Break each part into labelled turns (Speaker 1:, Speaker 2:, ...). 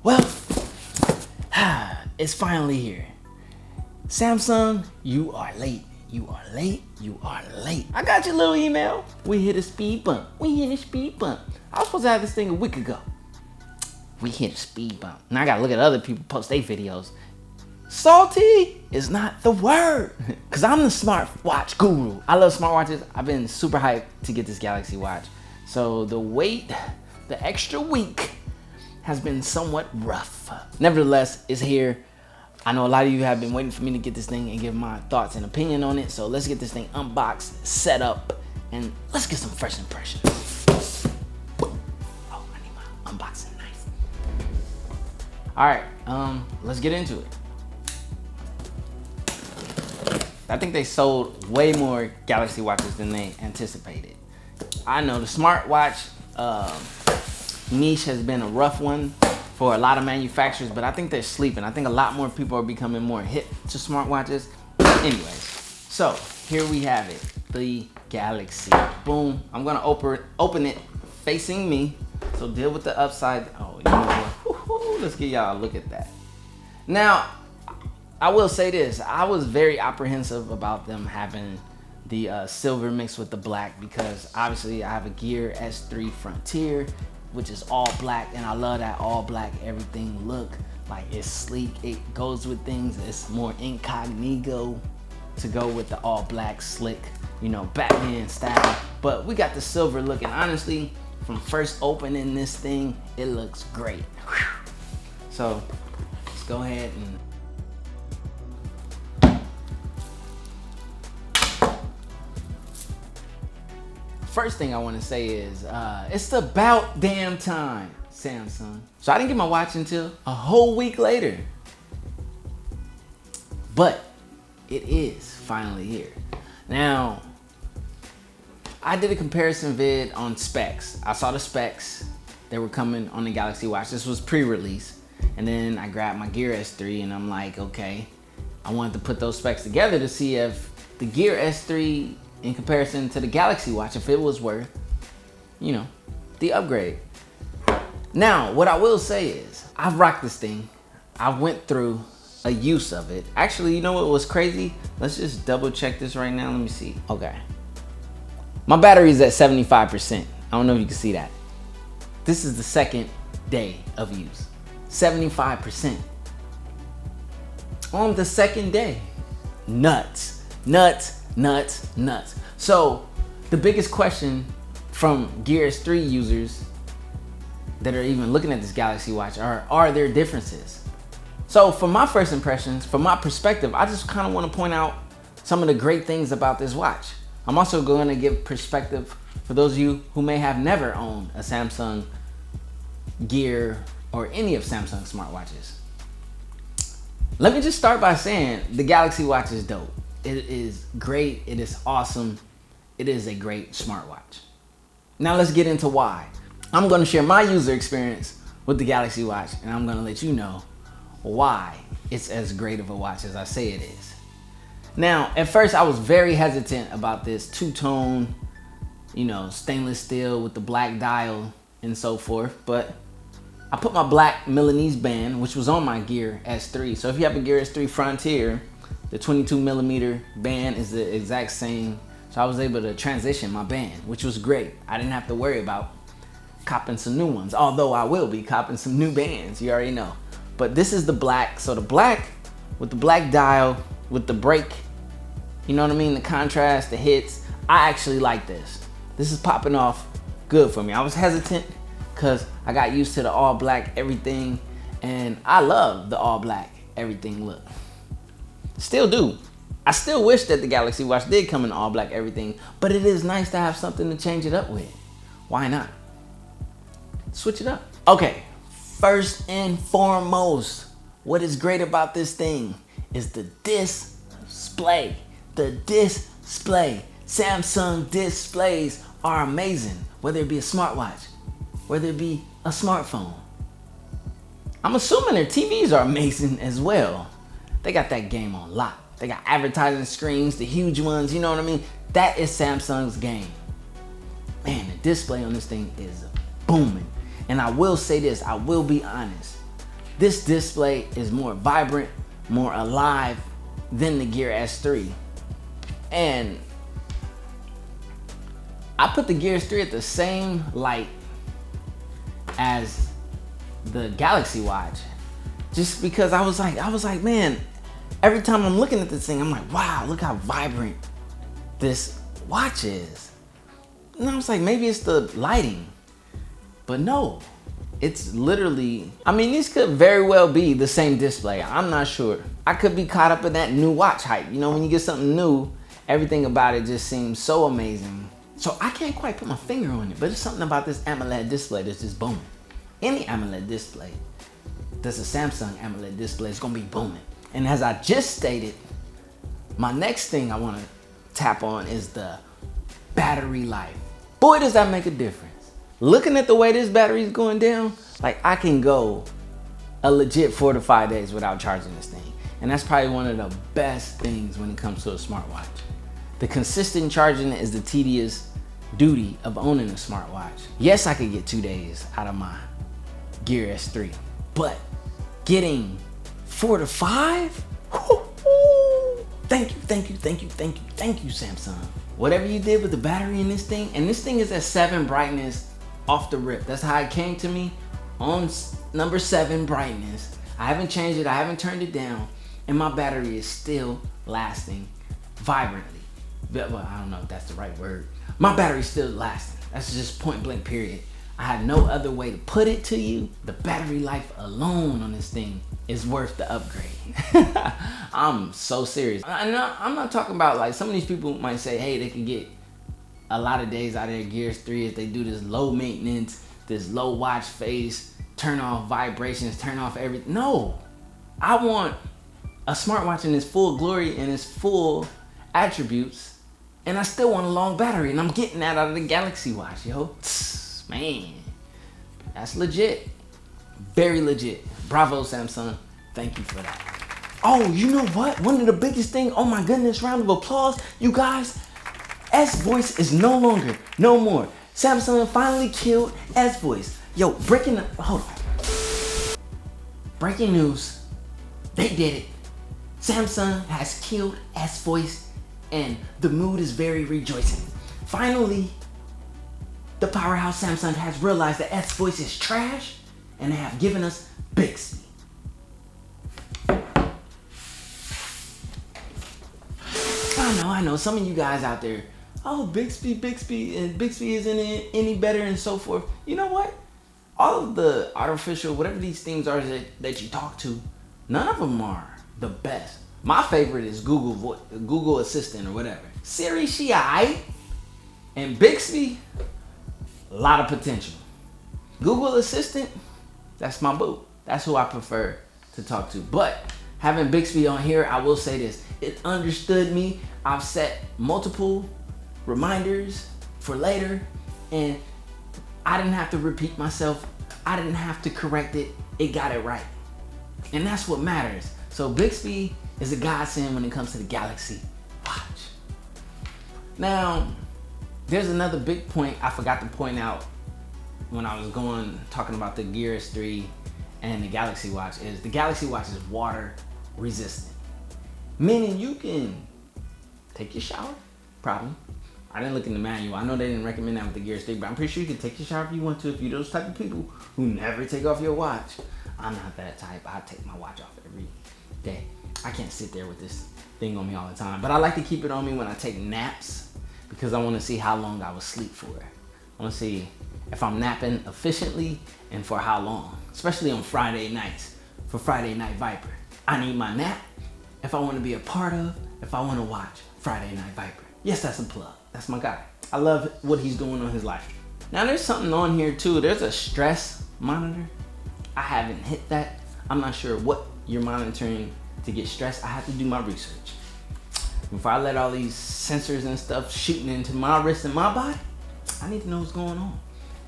Speaker 1: Well, it's finally here. Samsung, you are late. You are late. You are late. I got your little email. We hit a speed bump. We hit a speed bump. I was supposed to have this thing a week ago. We hit a speed bump. Now I gotta look at other people post their videos. Salty is not the word. Cause I'm the smartwatch guru. I love smartwatches. I've been super hyped to get this Galaxy Watch. So the wait, the extra week has been somewhat rough. Nevertheless, it's here. I know a lot of you have been waiting for me to get this thing and give my thoughts and opinion on it. So let's get this thing unboxed, set up, and let's get some first impressions. Oh, I need my unboxing knife. All right, let's get into it. I think they sold way more Galaxy Watches than they anticipated. I know the smartwatch niche has been a rough one for a lot of manufacturers, but I think they're sleeping. I think a lot more people are becoming more hip to smartwatches. Anyways, so here we have it, the Galaxy. Boom. I'm gonna open it facing me. So deal with the upside. Oh, you know what? Woo-hoo, let's get y'all a look at that. Now, I will say this. I was very apprehensive about them having the silver mixed with the black because obviously I have a Gear S3 Frontier, which is all black, and I love that all black everything look. Like, it's sleek, it goes with things, it's more incognito to go with the all black slick, you know, Batman style. But we got the silver look, and honestly, from first opening this thing, it looks great. Whew. So let's go ahead and first thing I want to say is, it's about damn time, Samsung. So I didn't get my watch until a whole week later. But it is finally here. Now, I did a comparison vid on specs. I saw the specs that were coming on the Galaxy Watch. This was pre-release. And then I grabbed my Gear S3 and I'm like, okay, I wanted to put those specs together to see if the Gear S3 in comparison to the Galaxy Watch, if it was worth, you know, the upgrade. Now, what I will say is, I've rocked this thing. I went through a use of it. Actually, you know what was crazy? Let's just double check this right now. Let me see. Okay. My battery is at 75%. I don't know if you can see that. This is the second day of use. 75%. On the second day. Nuts. Nuts. Nuts, nuts. So the biggest question from Gear S3 users that are even looking at this Galaxy Watch are there differences? So from my first impressions, from my perspective, I just kind of want to point out some of the great things about this watch. I'm also going to give perspective for those of you who may have never owned a Samsung Gear or any of Samsung's smartwatches. Let me just start by saying the Galaxy Watch is dope. It is great, it is awesome, it is a great smartwatch. Now let's get into why. I'm gonna share my user experience with the Galaxy Watch, and I'm gonna let you know why it's as great of a watch as I say it is. Now, at first I was very hesitant about this two-tone, you know, stainless steel with the black dial and so forth, but I put my black Milanese band, which was on my Gear S3. So if you have a Gear S3 Frontier, the 22mm band is the exact same. So I was able to transition my band, which was great. I didn't have to worry about copping some new ones, although I will be copping some new bands, you already know. But this is the black, so the black with the black dial, with the break, you know what I mean? The contrast, the hits, I actually like this. This is popping off good for me. I was hesitant because I got used to the all black everything, and I love the all black everything look. Still do. I still wish that the Galaxy Watch did come in all black everything, but it is nice to have something to change it up with. Why not? Switch it up. Okay, first and foremost, what is great about this thing is the display. The display. Samsung displays are amazing, whether it be a smartwatch, whether it be a smartphone. I'm assuming their TVs are amazing as well. They got that game on lock. They got advertising screens, the huge ones, you know what I mean? That is Samsung's game. Man, the display on this thing is booming. And I will say this, I will be honest. This display is more vibrant, more alive than the Gear S3. And I put the Gear S3 at the same light as the Galaxy Watch, just because I was like, man, every time I'm looking at this thing, I'm like, wow, look how vibrant this watch is. And I was like, maybe it's the lighting, but no, it's literally, I mean, these could very well be the same display. I'm not sure. I could be caught up in that new watch hype. You know, when you get something new, everything about it just seems so amazing. So I can't quite put my finger on it, but it's something about this AMOLED display that's just booming. Any AMOLED display that's a Samsung AMOLED display is gonna be booming. And as I just stated, my next thing I wanna tap on is the battery life. Boy, does that make a difference. Looking at the way this battery is going down, like I can go a legit 4 to 5 days without charging this thing. And that's probably one of the best things when it comes to a smartwatch. The consistent charging is the tedious duty of owning a smartwatch. Yes, I could get 2 days out of my Gear S3, but getting 4 to 5? Thank you, Samsung. Whatever you did with the battery in this thing, and this thing is at 7 brightness off the rip. That's how it came to me, on number 7 brightness. I haven't changed it, I haven't turned it down, and my battery is still lasting vibrantly. Well, I don't know if that's the right word. My battery's still lasting. That's just point blank period. I had no other way to put it to you. The battery life alone on this thing is worth the upgrade. I'm so serious. I'm not talking about, like, some of these people might say, hey, they can get a lot of days out of their Gear S3 if they do this low maintenance, this low watch face, turn off vibrations, turn off everything. No, I want a smartwatch in its full glory and its full attributes, and I still want a long battery, and I'm getting that out of the Galaxy Watch, yo. Man, that's legit. Very legit. Bravo, Samsung. Thank you for that. Oh, you know what? One of the biggest things, oh my goodness, round of applause. You guys, S Voice is no more. Samsung finally killed S Voice. Yo, hold on. Breaking news. They did it. Samsung has killed S Voice, and the mood is very rejoicing. Finally, the powerhouse Samsung has realized that S Voice is trash, and they have given us Bixby. I know, some of you guys out there, oh, Bixby, and Bixby isn't any better and so forth. You know what? All of the artificial, whatever these things are that you talk to, none of them are the best. My favorite is Google Assistant or whatever. Siri, she aight. And Bixby, a lot of potential. Google Assistant, that's my boo. That's who I prefer to talk to. But having Bixby on here, I will say this. It understood me. I've set multiple reminders for later, and I didn't have to repeat myself. I didn't have to correct it. It got it right. And that's what matters. So Bixby is a godsend when it comes to the Galaxy Watch. Now, there's another big point I forgot to point out when I was talking about the Gear S3 and the Galaxy Watch is the Galaxy Watch is water resistant. Meaning you can take your shower, probably. I didn't look in the manual. I know they didn't recommend that with the Gear S3, but I'm pretty sure you can take your shower if you want to, if you're those type of people who never take off your watch. I'm not that type. I take my watch off every day. I can't sit there with this thing on me all the time, but I like to keep it on me when I take naps because I want to see how long I will sleep for. I want to see if I'm napping efficiently and for how long, especially on Friday nights for Friday Night Viper. I need my nap if I want to be a part of, if I want to watch Friday Night Viper. Yes, that's a plug. That's my guy. I love what he's doing on his life. Now there's something on here too. There's a stress monitor. I haven't hit that. I'm not sure what you're monitoring to get stressed. I have to do my research. Before I let all these sensors and stuff shooting into my wrist and my body, I need to know what's going on.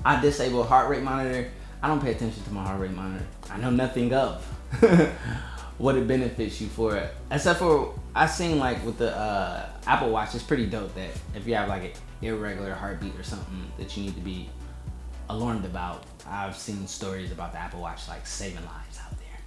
Speaker 1: I disable heart rate monitor. I don't pay attention to my heart rate monitor. I know nothing of what it benefits you for, except for I seen like with the Apple Watch, it's pretty dope that if you have like an irregular heartbeat or something that you need to be alarmed about. I've seen stories about the Apple Watch like saving lives out there.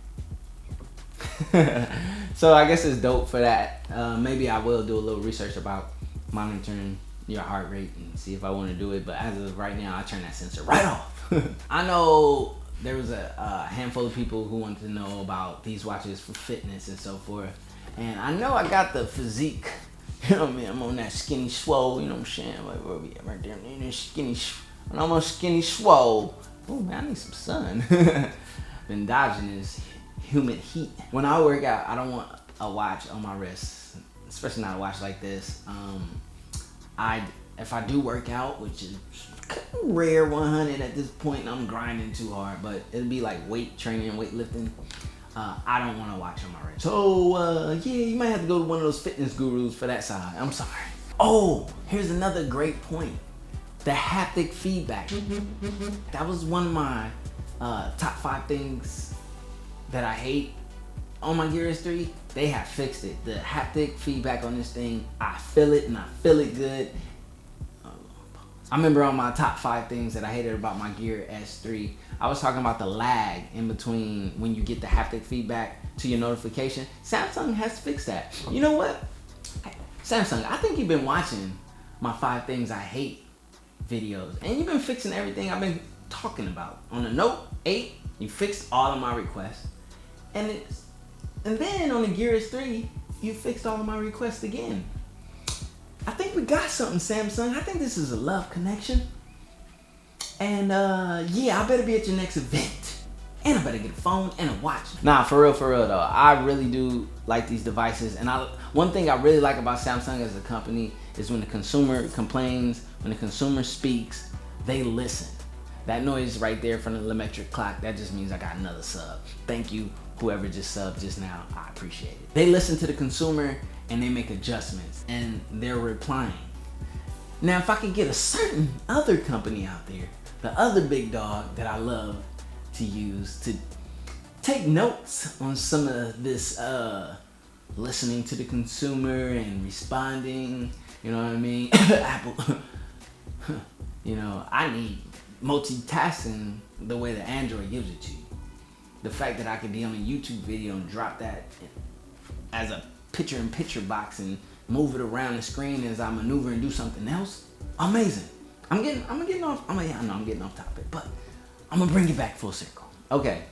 Speaker 1: So I guess it's dope for that. Maybe I will do a little research about monitoring your heart rate and see if I want to do it. But as of right now, I turn that sensor right off. I know there was a handful of people who wanted to know about these watches for fitness and so forth. And I know I got the physique. You know what I mean? I'm on that skinny swole. You know what I'm saying? Like, where we at right there? Skinny. When I'm on skinny swole. Oh man, I need some sun. Been dodging this humid heat. When I work out, I don't want a watch on my wrist, especially not a watch like this. If I do work out, which is rare 100 at this point, and I'm grinding too hard, but it'll be like weight training, weightlifting. I don't want to watch on my wrist. So yeah, you might have to go to one of those fitness gurus for that side. I'm sorry. Oh, here's another great point. The haptic feedback. That was one of my top 5 things that I hate on my Gear S3. They have fixed it. The haptic feedback on this thing, I feel it and I feel it good. I remember on my top 5 things that I hated about my Gear S3, I was talking about the lag in between when you get the haptic feedback to your notification. Samsung has fixed that. You know what? Samsung, I think you've been watching my 5 things I hate videos, and you've been fixing everything I've been talking about. On the Note 8, you fixed all of my requests, and then on the Gear S3, you fixed all of my requests again. I think we got something, Samsung. I think this is a love connection. And yeah, I better be at your next event. And I better get a phone and a watch. Nah, for real though. I really do like these devices. And one thing I really like about Samsung as a company is when the consumer complains, when the consumer speaks, they listen. That noise right there from the electric clock, that just means I got another sub. Thank you, whoever just subbed just now. I appreciate it. They listen to the consumer and they make adjustments and they're replying. Now, if I could get a certain other company out there, the other big dog that I love to use to take notes on some of this listening to the consumer and responding, you know what I mean? Apple, you know, I need multitasking the way that Android gives it to you. The fact that I could be on a YouTube video and drop that as a picture-in-picture box and move it around the screen as I maneuver and do something else, amazing. I'm getting off. I know I'm getting off topic, but I'm gonna bring it back full circle. Okay.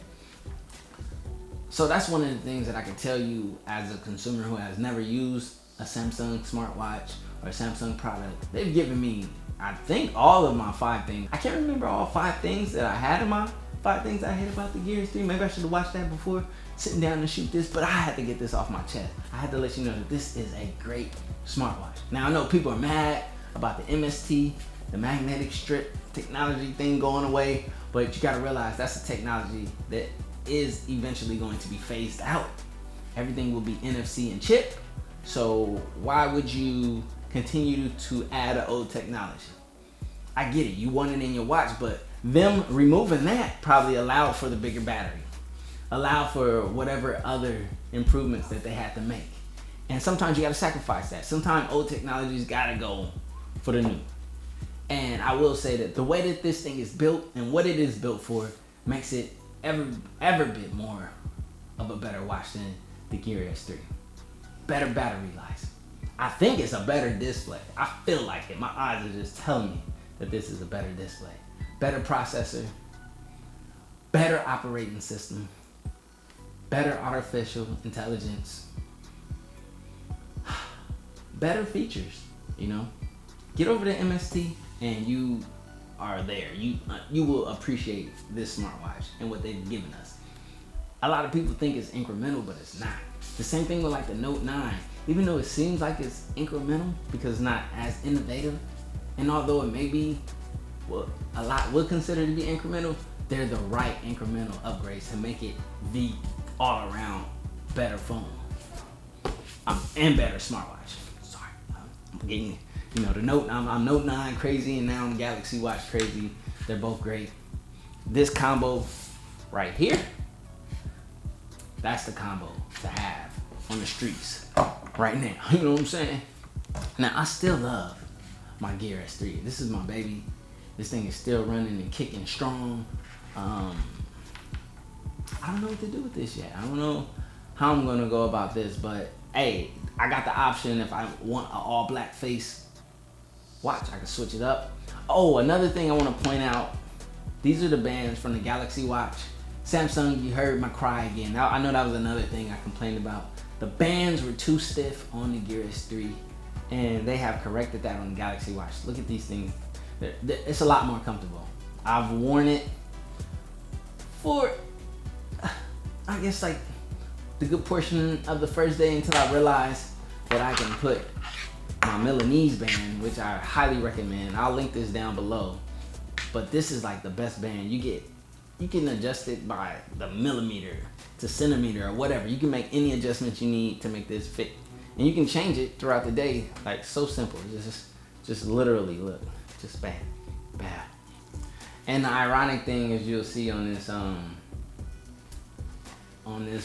Speaker 1: So that's one of the things that I can tell you as a consumer who has never used a Samsung smartwatch or a Samsung product. They've given me, I think, all of my 5 things. I can't remember all 5 things that I had in my 5 things I hate about the Gear S3. Maybe I should have watched that before sitting down to shoot this, but I had to get this off my chest. I had to let you know that this is a great smartwatch. Now, I know people are mad about the MST, the magnetic strip technology thing going away, but you gotta realize that's a technology that is eventually going to be phased out. Everything will be NFC and chip, so why would you continue to add an old technology? I get it, you want it in your watch, but them removing that probably allowed for the bigger battery, allowed for whatever other improvements that they had to make. And sometimes you gotta sacrifice that. Sometimes old technologies gotta go for the new. And I will say that the way that this thing is built and what it is built for makes it ever bit more of a better watch than the Gear S3. Better battery life. I think it's a better display. I feel like it. My eyes are just telling me that this is a better display. Better processor, better operating system, better artificial intelligence, better features, you know? Get over the MST and you are there. You will appreciate this smartwatch and what they've given us. A lot of people think it's incremental, but it's not. The same thing with like the Note 9. Even though it seems like it's incremental because it's not as innovative, and although it may be what a lot would consider to be incremental, they're the right incremental upgrades to make it the all-around better phone and better smartwatch. Sorry, I'm getting, you know, the Note. I'm Note 9 crazy, and now I'm Galaxy Watch crazy. They're both great. This combo right here, that's the combo to have on the streets right now. You know what I'm saying? Now, I still love my Gear S3. This is my baby. This thing is still running and kicking strong. I don't know what to do with this yet. I don't know how I'm gonna go about this, but hey, I got the option if I want an all black face watch, I can switch it up. Oh, another thing I want to point out, these are the bands from the Galaxy Watch. Samsung, you heard my cry again. I know that was another thing I complained about. The bands were too stiff on the Gear S3, and they have corrected that on the Galaxy Watch. Look at these things. It's a lot more comfortable. I've worn it for, I guess, like the good portion of the first day until I realized that I can put my Milanese band, which I highly recommend. I'll link this down below. But this is like the best band. You can adjust it by the millimeter to centimeter or whatever. You can make any adjustments you need to make this fit. And you can change it throughout the day, like so simple. Just literally look, just bam, bam. And the ironic thing is you'll see on this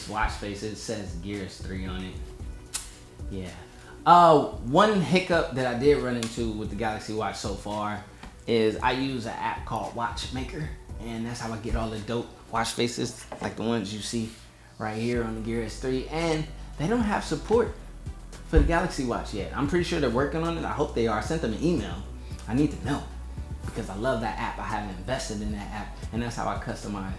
Speaker 1: watch face, it says Gear S3 on it. Yeah. One hiccup that I did run into with the Galaxy Watch so far is I use an app called Watchmaker, and that's how I get all the dope watch faces like the ones you see right here on the Gear S3, and they don't have support for the Galaxy Watch yet. I'm pretty sure they're working on it. I hope they are. I sent them an email. I need to know because I love that app. I haven't invested in that app, and that's how I customize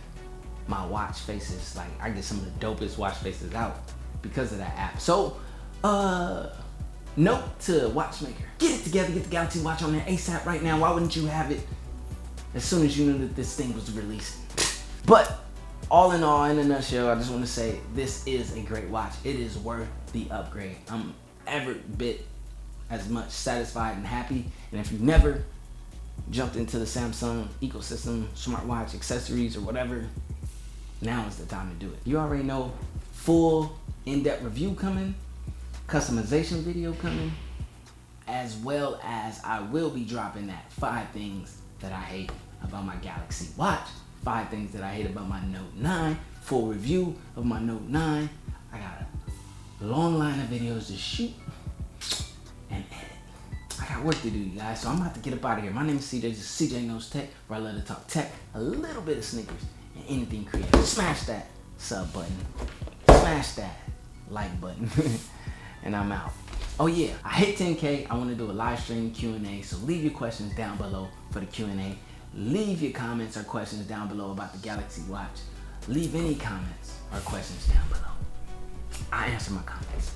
Speaker 1: my watch faces. Like I get some of the dopest watch faces out because of that app. So note to Watchmaker, get it together, get the Galaxy Watch on there ASAP right now. Why wouldn't you have it as soon as you knew that this thing was releasing? But all in all, in a nutshell, I just want to say this is a great watch. It is worth the upgrade. I'm every bit as much satisfied and happy. And if you've never jumped into the Samsung ecosystem, smartwatch, accessories, or whatever, now is the time to do it. You already know, full in-depth review coming, customization video coming, as well as I will be dropping that 5 things that I hate about my Galaxy Watch, 5 things that I hate about my Note 9, full review of my Note 9. I got a long line of videos to shoot and edit. I got work to do, you guys, so I'm about to get up out of here. My name is CJ, this is CJ Knows Tech, where I love to talk tech, a little bit of sneakers, and anything creative. Smash that sub button, smash that like button, and I'm out. Oh yeah, I hit 10K. I want to do a live stream Q&A, so leave your questions down below for the Q&A. Leave your comments or questions down below about the Galaxy Watch. Leave any comments or questions down below. I answer my comments.